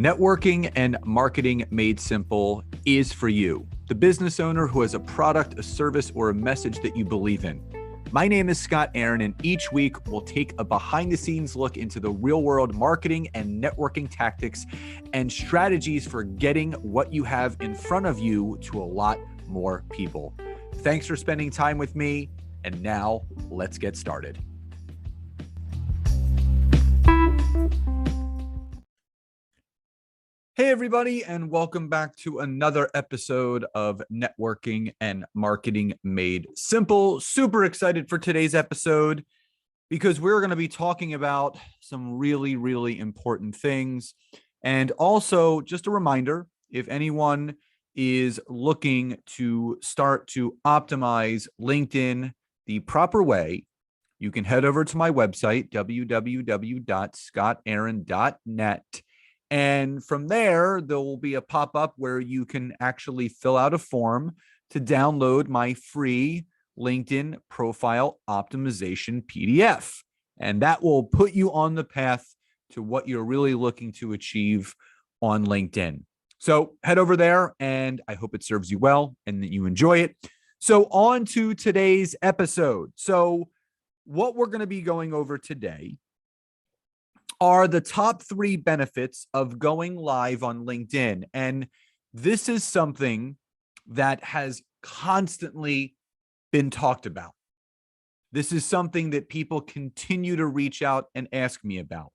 Networking and marketing made simple is for you, the business owner who has a product, a service, or a message that you believe in. My name is Scott Aaron, and each week we'll take a behind-the-scenes look into the real-world marketing and networking tactics and strategies for getting what you have in front of you to a lot more people. Thanks for spending time with me, and now let's get started. Hey, everybody, and welcome back to another episode of Networking and Marketing Made Simple. Super excited for today's episode because we're going to be talking about some really important things. And also, just a reminder, if anyone is looking to start to optimize LinkedIn the proper way, you can head over to my website, www.scottaaron.net. And from there will be a pop-up where you can actually fill out a form to download my free LinkedIn profile optimization PDF. And that will put you on the path to what you're really looking to achieve on LinkedIn. So head over there, and I hope it serves you well and that you enjoy it. So on to today's episode. So what we're going to be going over today are the top 3 benefits of going live on LinkedIn. And this is something that has constantly been talked about. This is something that people continue to reach out and ask me about.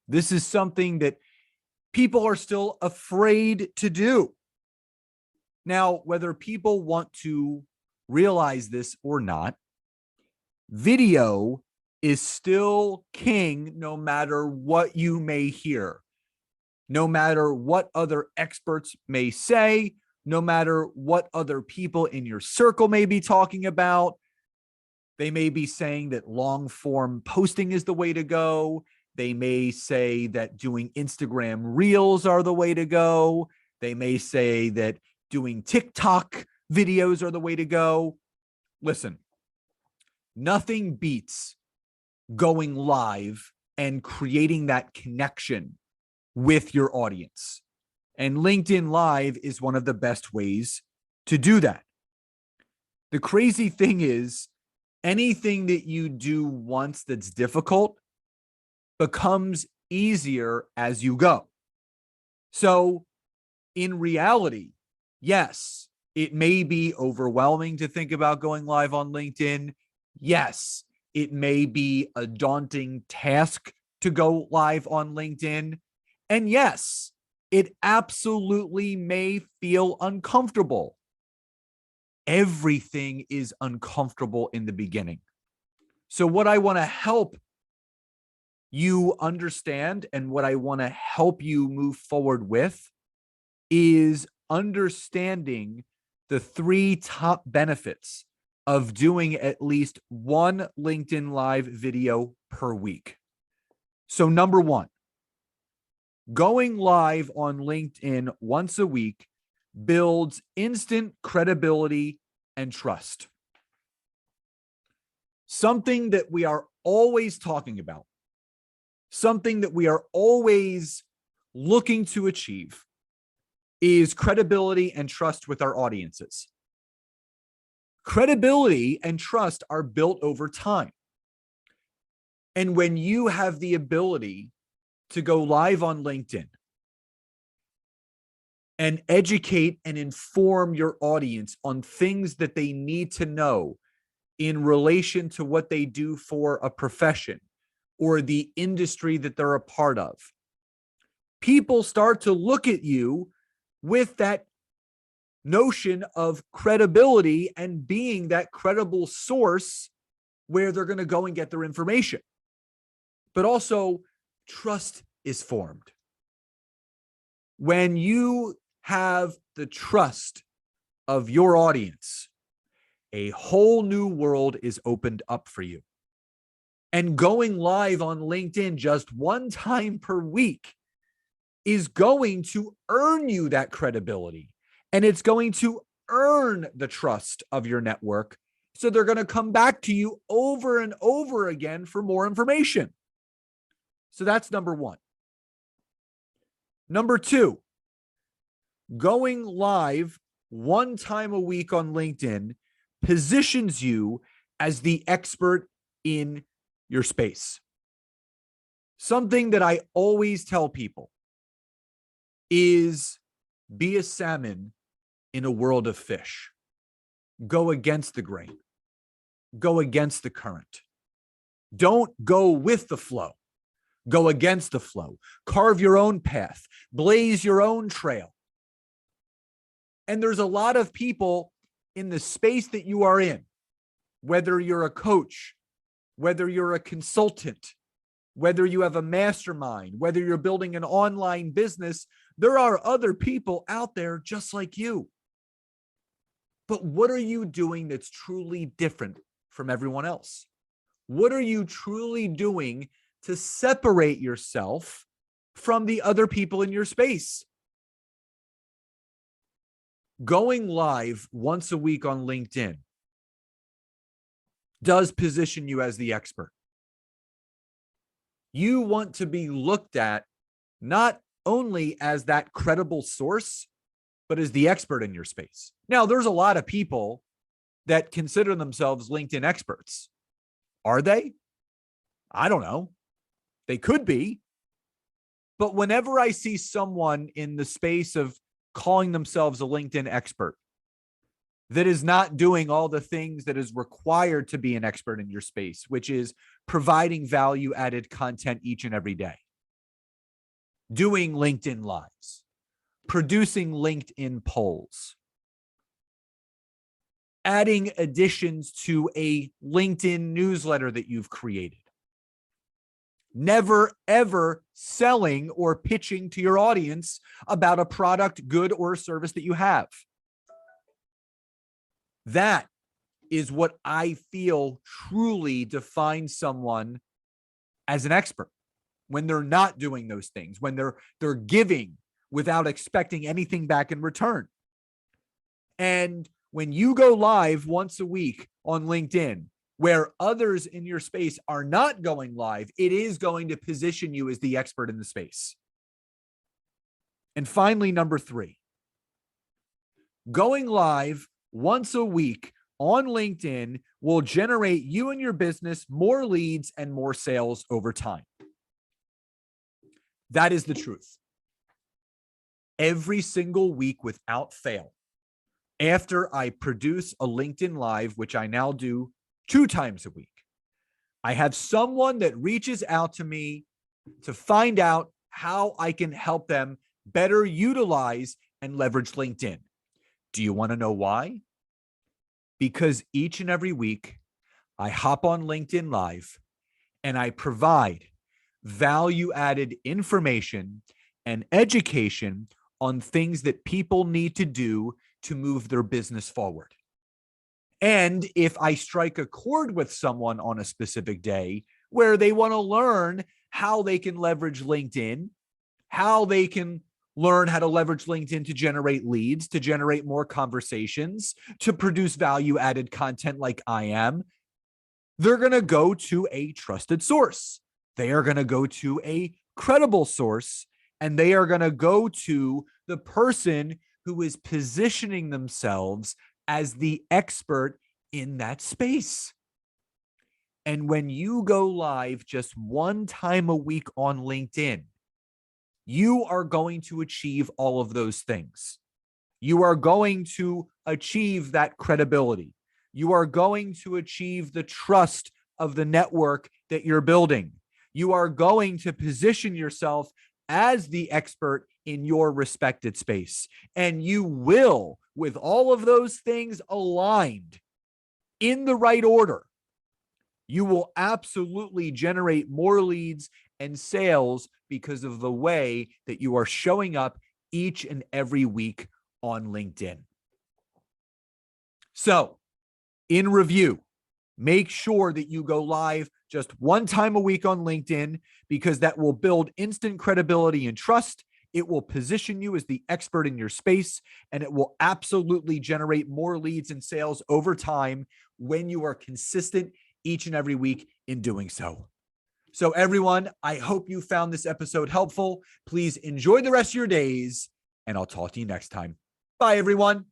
This is something that people are still afraid to do. Now, whether people want to realize this or not, video is still king no matter what you may hear, no matter what other experts may say, no matter what other people in your circle may be talking about. They may be saying that long form posting is the way to go. They may say that doing Instagram reels are the way to go. They may say that doing TikTok videos are the way to go. Listen, nothing beats going live and creating that connection with your audience. And LinkedIn Live is one of the best ways to do that. The crazy thing is, anything that you do once that's difficult becomes easier as you go. So in reality, yes, it may be overwhelming to think about going live on LinkedIn. Yes, it may be a daunting task to go live on LinkedIn. And yes, it absolutely may feel uncomfortable. Everything is uncomfortable in the beginning. So what I want to help you understand and what I want to help you move forward with is understanding the 3 top benefits of doing at least one LinkedIn Live video per week. So number 1, going live on LinkedIn once a week builds instant credibility and trust. Something that we are always talking about, something that we are always looking to achieve is credibility and trust with our audiences. Credibility and trust are built over time. And when you have the ability to go live on LinkedIn and educate and inform your audience on things that they need to know in relation to what they do for a profession or the industry that they're a part of, people start to look at you with that notion of credibility and being that credible source where they're going to go and get their information. But also, trust is formed. When you have the trust of your audience, a whole new world is opened up for you. And going live on LinkedIn just one time per week is going to earn you that credibility. And it's going to earn the trust of your network. So they're going to come back to you over and over again for more information. So that's number 1. Number two, going live one time a week on LinkedIn positions you as the expert in your space. Something that I always tell people is be a salmon in a world of fish. Go against the grain. Go against the current. Don't go with the flow. Go against the flow. Carve your own path. Blaze your own trail. And there's a lot of people in the space that you are in, whether you're a coach, whether you're a consultant, whether you have a mastermind, whether you're building an online business, there are other people out there just like you. But what are you doing that's truly different from everyone else? What are you truly doing to separate yourself from the other people in your space? Going live once a week on LinkedIn does position you as the expert. You want to be looked at not only as that credible source, but as the expert in your space. Now, there's a lot of people that consider themselves LinkedIn experts. Are they? I don't know. They could be. But whenever I see someone in the space of calling themselves a LinkedIn expert that is not doing all the things that is required to be an expert in your space, which is providing value-added content each and every day, doing LinkedIn Lives, producing LinkedIn polls, adding additions to a LinkedIn newsletter that you've created, never, ever selling or pitching to your audience about a product, good, or service that you have. That is what I feel truly defines someone as an expert. When they're not doing those things, when they're giving without expecting anything back in return. And when you go live once a week on LinkedIn, where others in your space are not going live, it is going to position you as the expert in the space. And finally, number three, going live once a week on LinkedIn will generate you and your business more leads and more sales over time. That is the truth. Every single week without fail, after I produce a LinkedIn Live, which I now do 2 times a week, I have someone that reaches out to me to find out how I can help them better utilize and leverage LinkedIn. Do you want to know why? Because each and every week, I hop on LinkedIn Live and I provide value-added information and education on things that people need to do to move their business forward. And if I strike a chord with someone on a specific day where they want to learn how they can leverage LinkedIn, how they can learn how to leverage LinkedIn to generate leads, to generate more conversations, to produce value-added content like I am, they're going to go to a trusted source. They are going to go to a credible source, and they are going to go to the person who is positioning themselves as the expert in that space. And when you go live just one time a week on LinkedIn, you are going to achieve all of those things. You are going to achieve that credibility. You are going to achieve the trust of the network that you're building. You are going to position yourself as the expert in your respected space. And you will, with all of those things aligned in the right order, you will absolutely generate more leads and sales because of the way that you are showing up each and every week on LinkedIn. So, in review, make sure that you go live just one time a week on LinkedIn, because that will build instant credibility and trust. It will position you as the expert in your space, and it will absolutely generate more leads and sales over time when you are consistent each and every week in doing so. So everyone, I hope you found this episode helpful. Please enjoy the rest of your days, and I'll talk to you next time. Bye, everyone.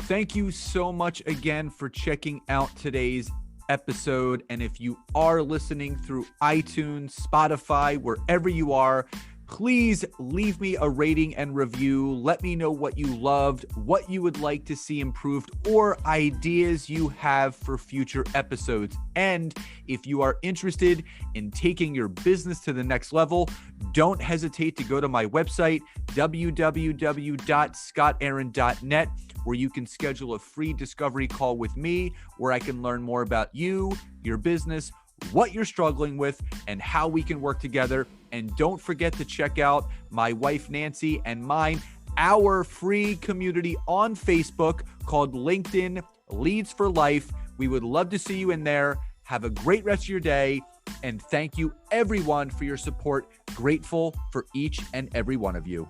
Thank you so much again for checking out today's episode. And if you are listening through iTunes, Spotify, wherever you are, please leave me a rating and review. Let me know what you loved, what you would like to see improved, or ideas you have for future episodes. And if you are interested in taking your business to the next level, don't hesitate to go to my website, www.scottaaron.net, where you can schedule a free discovery call with me, where I can learn more about you, your business, what you're struggling with, and how we can work together. And don't forget to check out my wife, Nancy, and mine, our free community on Facebook called LinkedIn Leads for Life. We would love to see you in there. Have a great rest of your day. And thank you, everyone, for your support. Grateful for each and every one of you.